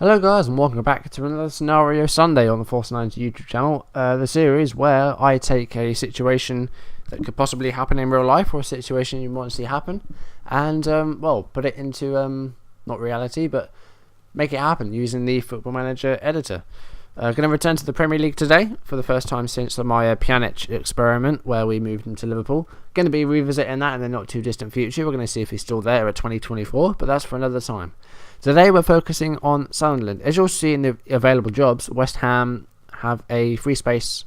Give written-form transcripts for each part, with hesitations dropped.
Hello guys and welcome back to another Scenario Sunday on the Force 90 YouTube channel, the series where I take a situation that could possibly happen in real life or a situation you want to see happen and put it into not reality but make it happen using the Football Manager editor. Going to return to the Premier League today for the first time since my Pjanic experiment where we moved him to Liverpool. Going to be revisiting that in the not too distant future. We're going to see if he's still there at 2024, but that's for another time. Today we're focusing on Sunderland. As you'll see in the available jobs, West Ham have a free space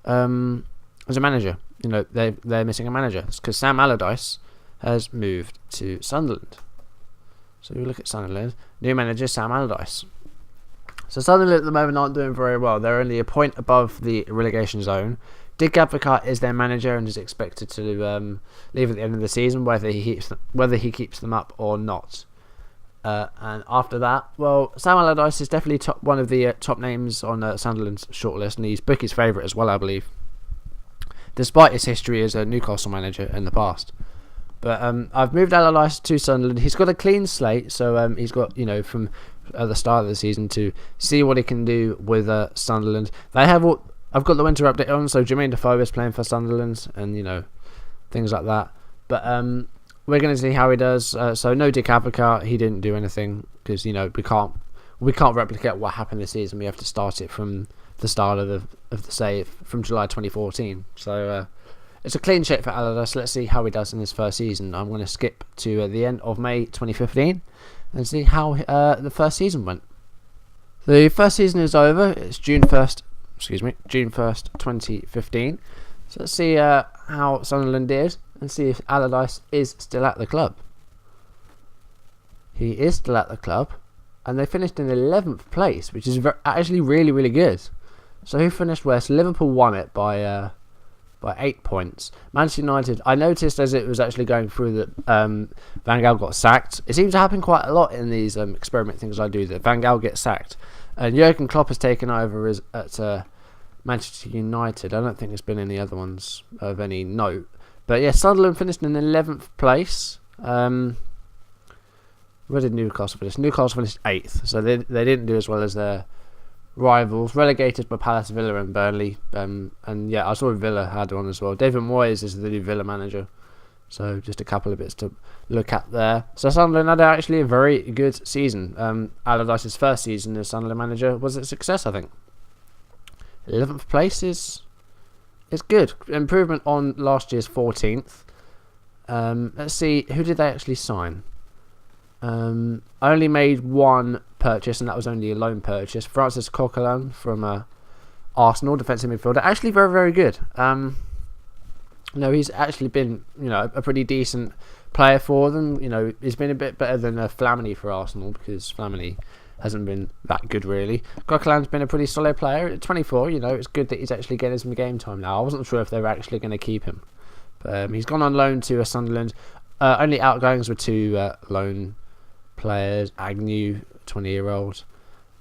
as a manager. You know, they're missing a manager. It's because Sam Allardyce has moved to Sunderland. So we look at Sunderland. New manager Sam Allardyce. So Sunderland at the moment aren't doing very well. They're only a point above the relegation zone. Dick Advocaat is their manager and is expected to leave at the end of the season, whether he keeps them up or not. And after that, well, Sam Allardyce is definitely one of the top names on Sunderland's shortlist, and he's Bookie's favourite as well, I believe, despite his history as a Newcastle manager in the past. But I've moved Allardyce to Sunderland. He's got a clean slate, so he's got, you know, from the start of the season to see what he can do with Sunderland. I've got the winter update on, so Jermaine Defoe is playing for Sunderland, and you know, things like that. But we're going to see how he does. So no Dick Advocaat, he didn't do anything because, you know, we can't replicate what happened this season. We have to start it from the start of the save from July 2014. So it's a clean sheet for Allardyce. Let's see how he does in his first season. I'm going to skip to the end of May 2015 and see how the first season went. The first season is over. It's June 1st, 2015. So let's see how Sunderland did and see if Allardyce is still at the club. He is still at the club, and they finished in 11th place, which is actually really, really good. So who finished worst? Liverpool won it by 8 points. Manchester United, I noticed as it was actually going through that Van Gaal got sacked. It seems to happen quite a lot in these experiment things I do, that Van Gaal gets sacked. And Jurgen Klopp has taken over at Manchester United. I don't think there's been any other ones of any note. But yeah, Sunderland finished in 11th place. Where did Newcastle finish? Newcastle finished 8th. So they didn't do as well as their rivals. Relegated by Palace, Villa and Burnley. And yeah, I saw Villa had one as well. David Moyes is the new Villa manager. So just a couple of bits to look at there. So Sunderland had actually a very good season. Allardyce's first season as Sunderland manager was a success, I think. 11th place is good. Improvement on last year's 14th. Let's see, who did they actually sign? I only made one purchase, and that was only a loan purchase. Francis Coquelin from Arsenal, defensive midfielder. Actually very, very good. No, he's actually been, you know, a pretty decent player for them. You know, he's been a bit better than Flamini for Arsenal, because Flamini hasn't been that good really. Coquelin's been a pretty solid player at 24. You know, it's good that he's actually getting some game time now. I wasn't sure if they were actually going to keep him, but he's gone on loan to Sunderland. Only outgoings were two loan players: Agnew, 20-year-old,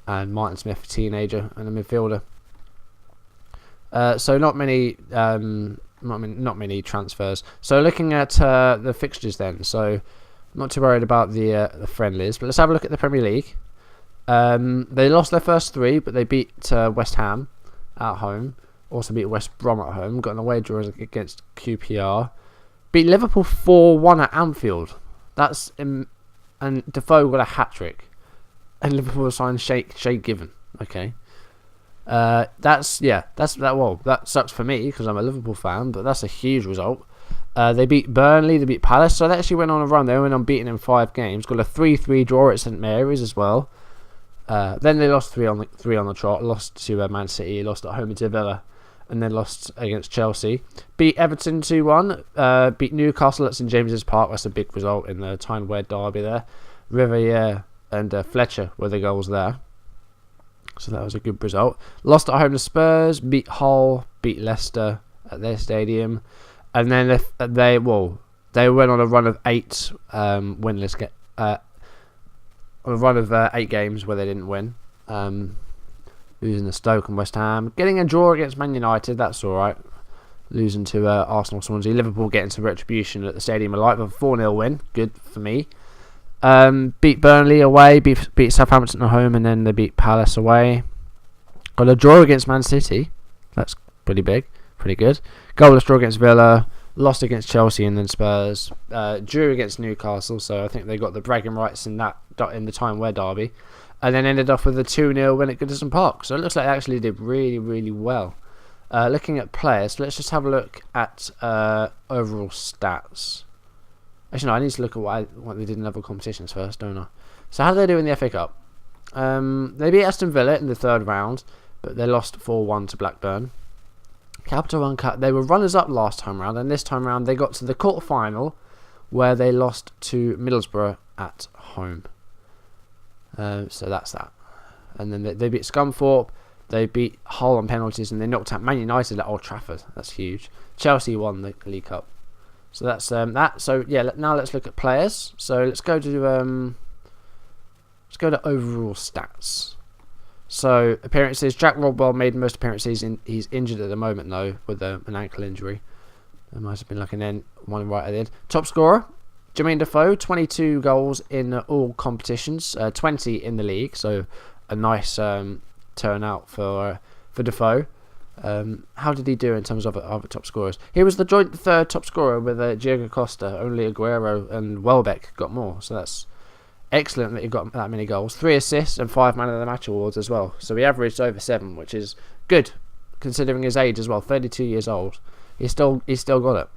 and Martin Smith, a teenager and a midfielder. So not many transfers. So looking at the fixtures then. So not too worried about the friendlies, but let's have a look at the Premier League. They lost their first 3, but they beat West Ham at home. Also beat West Brom at home. Got an away draw against QPR. Beat Liverpool 4-1 at Anfield. And Defoe got a hat-trick. And Liverpool signed Sheikh Given. Okay. That sucks for me because I'm a Liverpool fan, but that's a huge result. They beat Burnley, they beat Palace, so they actually went on a run. They went unbeaten in 5 games. Got a 3-3 draw at St Mary's as well. Then they lost 3 on the trot. Lost to Man City, lost at home to Villa, and then lost against Chelsea. Beat Everton 2-1. Beat Newcastle at St James's Park. That's a big result in the Tyne-Ware derby there. Riviere and Fletcher were the goals there. So that was a good result. Lost at home to Spurs, beat Hull, beat Leicester at their stadium, and then they went on a run of 8 winless. On a run of 8 games where they didn't win, losing to Stoke and West Ham, getting a draw against Man United. That's all right. Losing to Arsenal, Swansea, Liverpool getting some retribution at the Stadium of Light with a 4-0 win. Good for me. Beat Burnley away, beat Southampton at home, and then they beat Palace away. Got a draw against Man City. That's pretty big, pretty good. Goalless draw against Villa. Lost against Chelsea and then Spurs. Drew against Newcastle, so I think they got the bragging rights in the time where derby. And then ended off with a 2-0 win at Goodison Park. So it looks like they actually did really, really well. Looking at players, let's just have a look at overall stats. Actually, no, I need to look at what they did in other competitions first, don't I? So how did they do in the FA Cup? They beat Aston Villa in the third round, but they lost 4-1 to Blackburn. Capital One Cup, they were runners-up last time round, and this time round they got to the quarter-final, where they lost to Middlesbrough at home. So that's that. And then they beat Scunthorpe, they beat Hull on penalties, and they knocked out Man United at Old Trafford. That's huge. Chelsea won the League Cup. So that's that. So yeah, now let's look at players. So let's go to overall stats. So appearances, Jack Rodwell made most appearances. He's injured at the moment though with an ankle injury. There might have been like one right at the end. Top scorer, Jermaine Defoe, 22 goals in all competitions, 20 in the league. So a nice turnout for Defoe. How did he do in terms of other top scorers? He was the joint third top scorer with Diego Costa. Only Aguero and Welbeck got more. So that's excellent that he got that many goals. 3 assists and 5 man of the match awards as well. So he averaged over 7, which is good considering his age as well. 32 years old. He's still got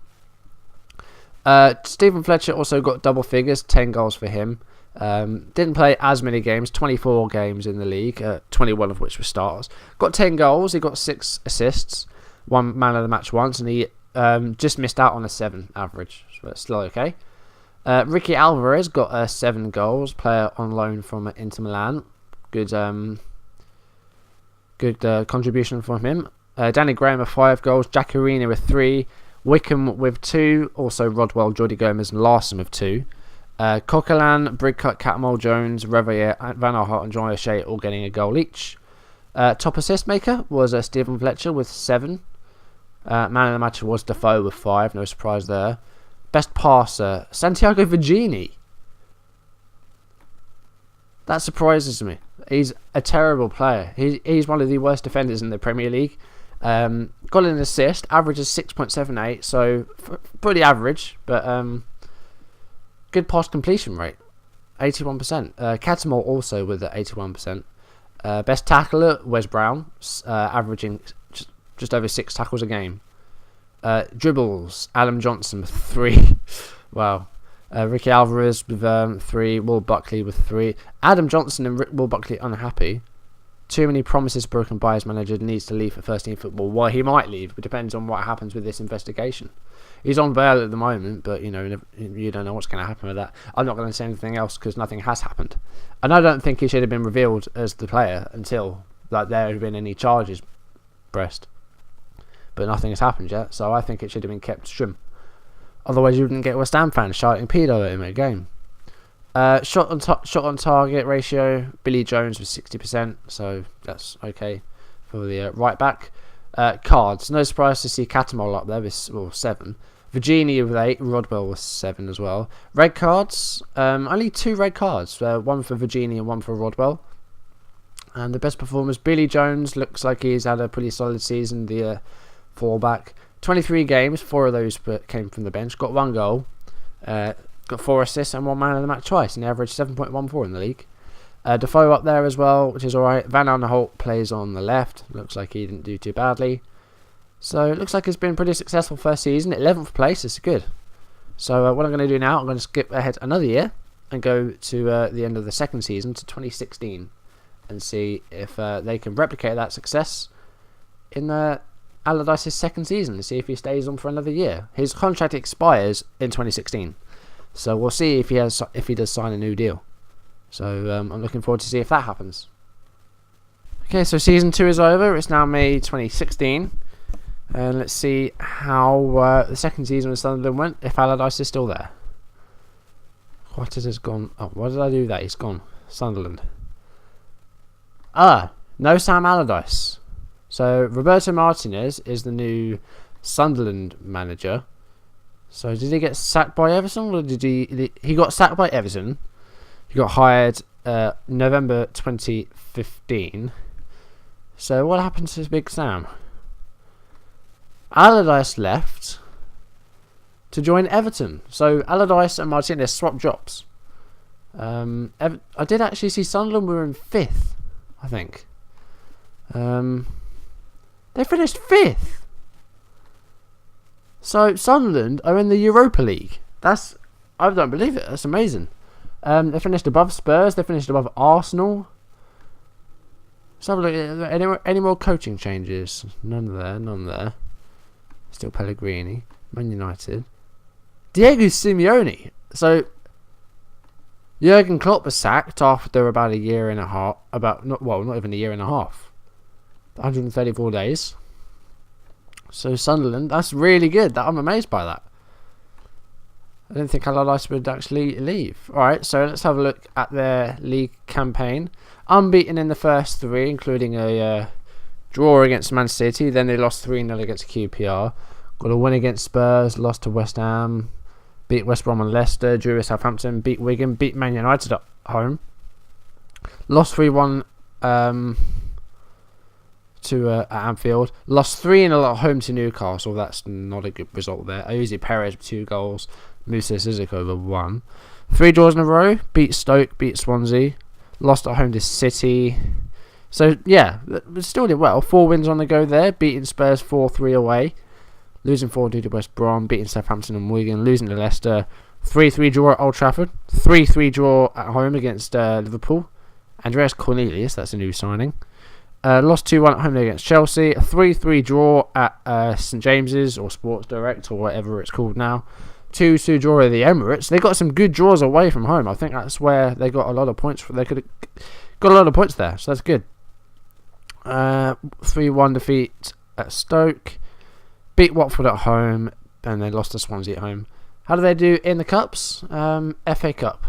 it. Stephen Fletcher also got double figures, 10 goals for him. Didn't play as many games, 24 games in the league, 21 of which were starters. Got 10 goals, he got 6 assists, 1 man of the match once, and he just missed out on a 7 average, but still okay. Ricky Alvarez got 7 goals, player on loan from Inter Milan. Good contribution from him. Danny Graham with 5 goals, Jack Arena with 3, Wickham with 2, also Rodwell, Jordi Gomez and Larson with 2. Coquelin, Brigcutt, Catmull, Jones, Reveille, Van Aanholt and John O'Shea all getting a goal each. Top assist maker was Stephen Fletcher with 7. Man of the match was Defoe with 5, no surprise there. Best passer, Santiago Virginie. That surprises me. He's a terrible player. He's one of the worst defenders in the Premier League. Got an assist, average is 6.78, so pretty average, but good pass completion rate, 81%. Catamol also with 81%. Best tackler, Wes Brown, averaging just over 6 tackles a game. Dribbles, Adam Johnson with 3. Wow. Ricky Alvarez with 3. Will Buckley with 3. Adam Johnson and Will Buckley unhappy. Too many promises broken by his manager, needs to leave for first team football. Well, he might leave, but depends on what happens with this investigation. He's on bail at the moment, but you don't know what's going to happen with that. I'm not going to say anything else because nothing has happened. And I don't think he should have been revealed as the player until there had been any charges pressed. But nothing has happened yet, so I think it should have been kept trim. Otherwise, you wouldn't get West Ham fans shouting pedo at him at a game. Shot on target ratio, Billy Jones with 60%, so that's okay for the right back. Cards, no surprise to see Catamol up there with 7. Virginia with 8, Rodwell with 7 as well. Red cards, only 2 red cards, one for Virginia and one for Rodwell. And the best performers, Billy Jones, looks like he's had a pretty solid season, the fullback. 23 games, 4 of those came from the bench, got 1 goal. Got 4 assists and 1 man of the match twice, and he averaged 7.14 in the league. Defoe up there as well, which is alright. Van Aanholt plays on the left. Looks like he didn't do too badly. So it looks like it's been a pretty successful first season. 11th place is good. So what I'm going to do now, I'm going to skip ahead another year and go to the end of the second season to 2016 and see if they can replicate that success in Allardyce's second season and see if he stays on for another year. His contract expires in 2016. So we'll see if he does sign a new deal. So I'm looking forward to see if that happens. Okay, so season 2 is over. It's now May 2016. And let's see how the second season of Sunderland went, if Allardyce is still there. What has gone? Oh, why did I do that? He's gone. Sunderland. No Sam Allardyce. So Roberto Martinez is the new Sunderland manager. So did he get sacked by Everton, or did he got sacked by Everton? He got hired November 2015. So what happened to Big Sam? Allardyce left to join Everton. So Allardyce and Martinez swapped jobs. I did actually see Sunderland were in 5th, I think. They finished 5th. So Sunderland are in the Europa League. I don't believe it. That's amazing. They finished above Spurs. They finished above Arsenal. Let's have a look. Any more coaching changes? None there. Still Pellegrini. Man United. Diego Simeone. So Jurgen Klopp was sacked after about a year and a half. Not even a year and a half. 134 days. So Sunderland, that's really good. I'm amazed by that. I didn't think Allardyce would actually leave. Alright, so let's have a look at their league campaign. Unbeaten in the first 3, including a draw against Man City. Then they lost 3-0 against QPR. Got a win against Spurs, lost to West Ham. Beat West Brom and Leicester, drew with Southampton, beat Wigan, beat Man United at home. Lost 3-1 at Anfield. Lost 3-0 at home to Newcastle. That's not a good result there. Ozzy Perez with 2 goals. Musa Sissoko with 1. 3 draws in a row. Beat Stoke, beat Swansea. Lost at home to City. So, yeah, still did well. 4 wins on the go there. Beating Spurs 4-3 away. Losing 4-2 to West Brom. Beating Southampton and Wigan. Losing to Leicester. 3-3 draw at Old Trafford. 3-3 draw at home against Liverpool. Andreas Cornelius, that's a new signing. Lost 2-1 at home against Chelsea. A 3-3 draw at St James's or Sports Direct or whatever it's called now. 2-2 draw at the Emirates. They got some good draws away from home. I think that's where they got a lot of points. They could have got a lot of points there, so that's good. 3-1 defeat at Stoke. Beat Watford at home, and they lost to Swansea at home. How do they do in the cups? FA Cup.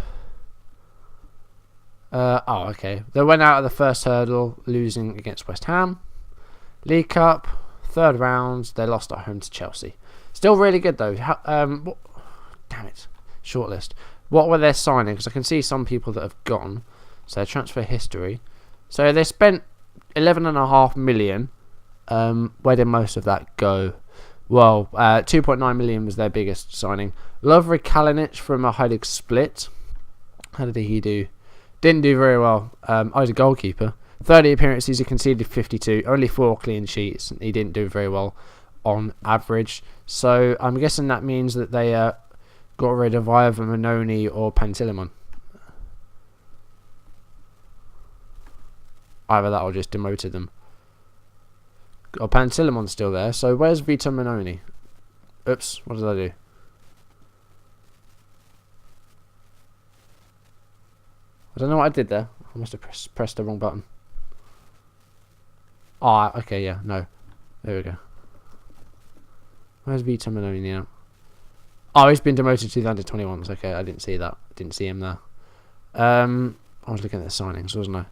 Okay. They went out of the first hurdle, losing against West Ham. League Cup, 3rd round, they lost at home to Chelsea. Still really good though. Damn it. Shortlist. What were their signings? Because I can see some people that have gone. So transfer history. So they spent 11.5 million. Where did most of that go? Well, 2.9 million was their biggest signing. Lovre Kalinic from a Heilig Split. How did he do? Didn't do very well. I was a goalkeeper. 30 appearances, he conceded 52. Only 4 clean sheets. He didn't do very well on average. So I'm guessing that means that they got rid of either Manoni or Pantilimon. Either that or just demoted them. Oh, Pantilimon's still there. So where's Vito Manoni? Oops, what did I do? I don't know what I did there. I must have pressed the wrong button. Okay, yeah, no. There we go. Where's Vito Manoni now? Oh, he's been demoted to the under-21s. Okay, I didn't see that. Didn't see him there. I was looking at the signings, wasn't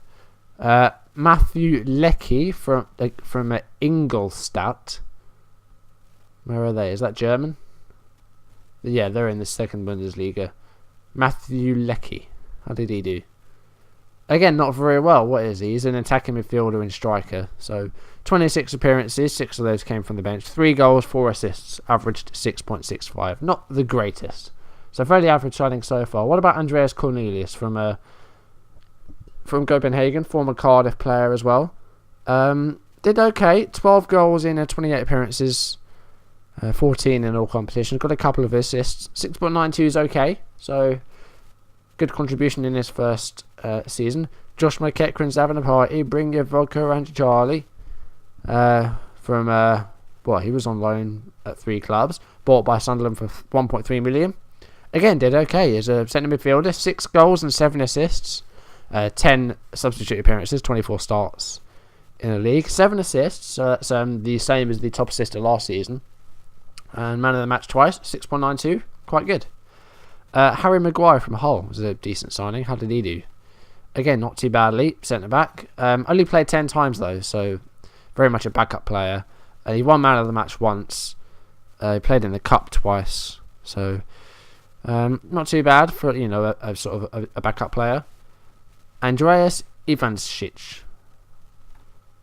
I? Matthew Leckie from Ingolstadt. Where are they? Is that German? Yeah, they're in the 2nd Bundesliga. Matthew Leckie. How did he do? Again, not very well. What is he? He's an attacking midfielder and striker. So, 26 appearances, 6 of those came from the bench. 3 goals, 4 assists, averaged 6.65. Not the greatest. So, fairly average signing so far. What about Andreas Cornelius from Copenhagen, former Cardiff player as well? Did okay. 12 goals in 28 appearances. 14 in all competitions. Got a couple of assists. 6.92 is okay. So, good contribution in his first season. Josh McEachran's having a party. Bring your vodka and Charlie. He was on loan at 3 clubs. Bought by Sunderland for 1.3 million. Again, did okay as a centre midfielder. 6 goals and 7 assists. 10 substitute appearances. 24 starts in the league. 7 assists. So that's the same as the top assister last season. And man of the match twice. 6.92. Quite good. Harry Maguire from Hull was a decent signing. How did he do? Again, not too badly. Centre back. Only played 10 times though, so very much a backup player. He won man of the match once. He played in the cup twice. So Not too bad for a sort of a backup player. Andreas Ivancic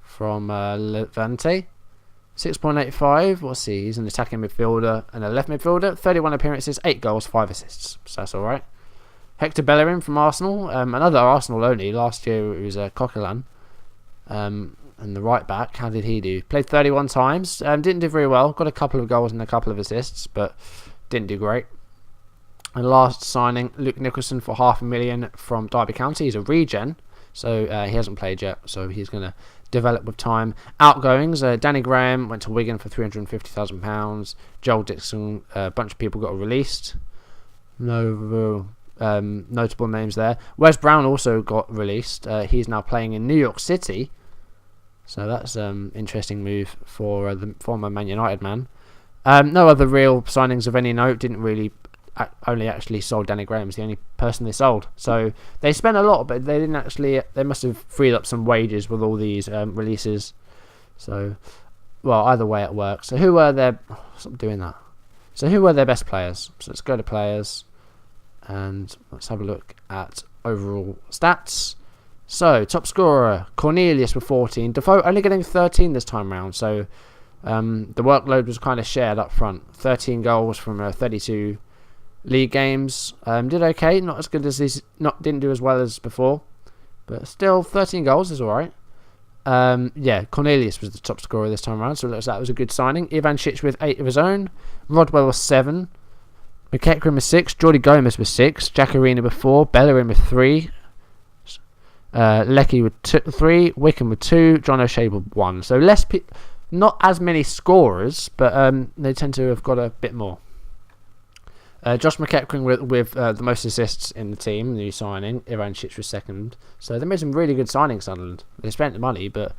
from Levante. 6.85. What's he? He's an attacking midfielder and a left midfielder. 31 appearances, 8 goals, 5 assists. So that's all right. Hector Bellerin from Arsenal. Another Arsenal only. Last year it was Coquelin. And the right back, how did he do? Played 31 times. Didn't do very well. Got a couple of goals and a couple of assists, but didn't do great. And last signing, Luke Nicholson for $500,000 from Derby County. He's a regen, so he hasn't played yet, so he's going to develop with time. Outgoings, Danny Graham went to Wigan for £350,000. Joel Dixon, a bunch of people got released. No notable names there. Wes Brown also got released. He's now playing in New York City, so that's interesting move for the former Man United man. No other real signings of any note. Didn't really. Only actually sold Danny Graham. Is the only person they sold. So they spent a lot, but they didn't actually. They must have freed up some wages with all these releases. So, well, either way it works. So who were their? Stop doing that. So who were their best players? So let's go to players, and let's have a look at overall stats. So top scorer Cornelius with 14. Defoe only getting 13 this time round. So the workload was kind of shared up front. 13 goals from 32. League games, did okay, not as good as didn't do as well as before, but still 13 goals is alright. Cornelius was the top scorer this time around, so that was a good signing. Ivancic with 8 of his own, Rodwell with 7, McEachran with 6, Jordi Gomez with 6, Jackarina with 4, Bellerin with 3, Leckie with 3, Wickham with 2, John O'Shea with 1. So not as many scorers, but they tend to have got a bit more. Josh McEachran with the most assists in the team, new signing. Ivancic was second. So they made some really good signings, Sunderland. They spent the money, but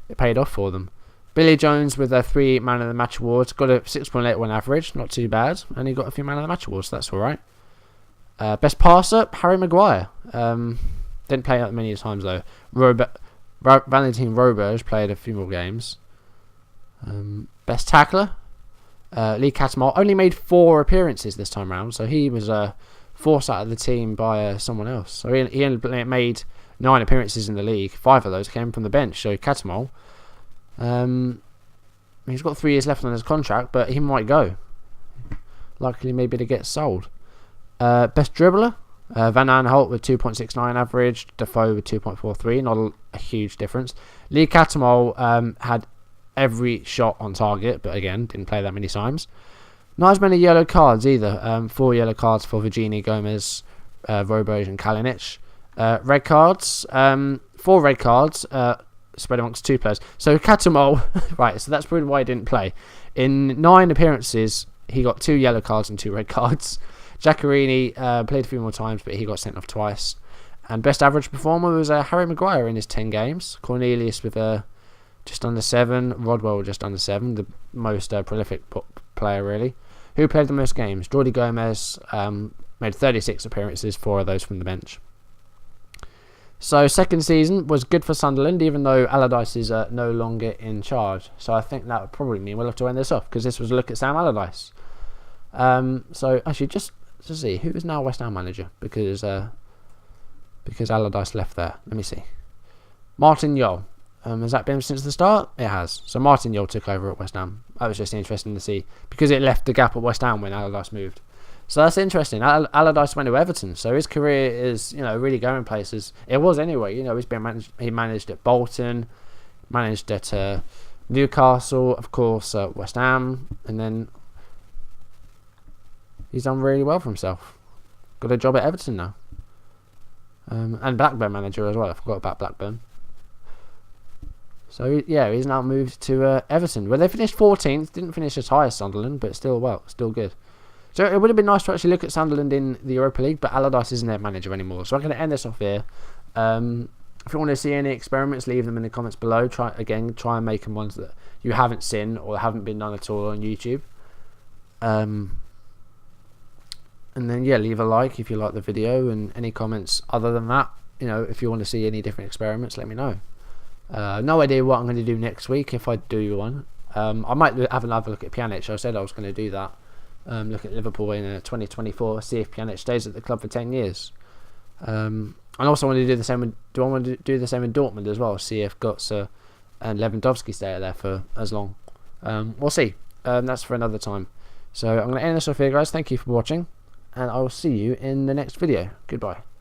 it paid off for them. Billy Jones with 3 Man of the Match awards. Got a 6.81 average, not too bad. And he got a few Man of the Match awards, so that's alright. Best passer, Harry Maguire. Didn't play that many times, though. Valentin Roberge played a few more games. Best tackler, Lee Cattermole only made 4 appearances this time round, so he was forced out of the team by someone else. So he only made 9 appearances in the league. 5 of those came from the bench. So Cattermole, he's got 3 years left on his contract, but he might go. Likely maybe to get sold. Best dribbler, Van Aanholt with 2.69 average, Defoe with 2.43, not a huge difference. Lee Cattermole had every shot on target, but again, didn't play that many times. Not as many yellow cards either. 4 yellow cards for Virginie, Gomez, Roberge and Kalinic. Red cards, 4 red cards spread amongst 2 players. So Cattermole, right, so that's probably why he didn't play. In 9 appearances, he got 2 yellow cards and 2 red cards. Jaccarini played a few more times, but he got sent off twice. And best average performer was Harry Maguire in his 10 games. Cornelius with just under 7. Rodwell just under 7. The most prolific player, really. Who played the most games? Jordi Gomez made 36 appearances, 4 of those from the bench. So second season was good for Sunderland, even though Allardyce is no longer in charge. So I think that would probably mean we'll have to end this off, because this was a look at Sam Allardyce. So actually, just to see who is now West Ham manager, because Allardyce left there. Let me see. Martin Jol. Has that been since the start? It has. So Martin Jol took over at West Ham. That was just interesting to see, because it left the gap at West Ham when Allardyce moved. So that's interesting. Allardyce went to Everton, so his career is, really going places. It was anyway. He managed at Bolton, managed at Newcastle, of course, West Ham, and then he's done really well for himself. Got a job at Everton now, and Blackburn manager as well. I forgot about Blackburn. So yeah, he's now moved to Everton, where they finished 14th. Didn't finish as high as Sunderland, but still good. So it would have been nice to actually look at Sunderland in the Europa League, but Allardyce isn't their manager anymore. So I'm going to end this off here. If you want to see any experiments, leave them in the comments below. Try and make them ones that you haven't seen or haven't been done at all on YouTube. And then leave a like if you like the video, and any comments other than that. If you want to see any different experiments, let me know. No idea what I'm going to do next week if I do one. I might have another look at Pjanic. I said I was going to do that. look at Liverpool in 2024, see if Pjanic stays at the club for 10 years. And also want to do the same. Do I want to do the same in Dortmund as well? See if Götze and Lewandowski stay there for as long. We'll see. That's for another time. So I'm going to end this off here, guys. Thank you for watching, and I will see you in the next video. Goodbye.